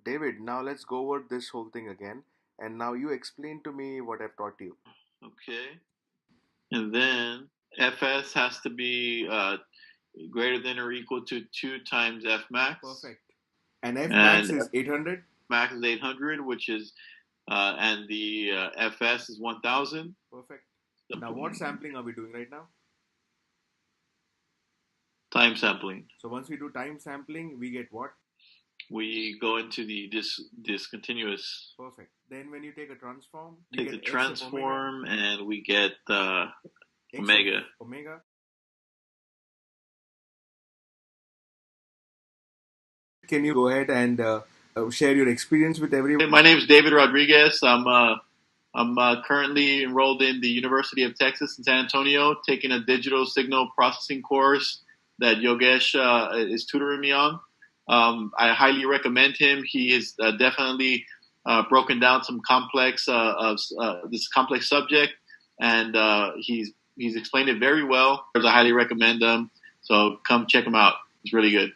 David, now let's go over this whole thing again. And now you explain to me what I've taught you. Okay. And then Fs has to be greater than or equal to 2 times F max. Perfect. And F max is 800? Max is 800, which is, and the Fs is 1000. Perfect. Now, what sampling are we doing right now? Time sampling. So once we do time sampling, we get what? We go into the discontinuous. Perfect. Then when you take a transform, we take get the transform and we get omega. Omega. Can you go ahead and share your experience with everyone? My name is David Rodriguez. I'm currently enrolled in the University of Texas in San Antonio, taking a digital signal processing course that Yogesh is tutoring me on. I highly recommend him. He is definitely broken down some complex this complex subject, and he's explained it very well. I highly recommend him. So come check him out. It's really good.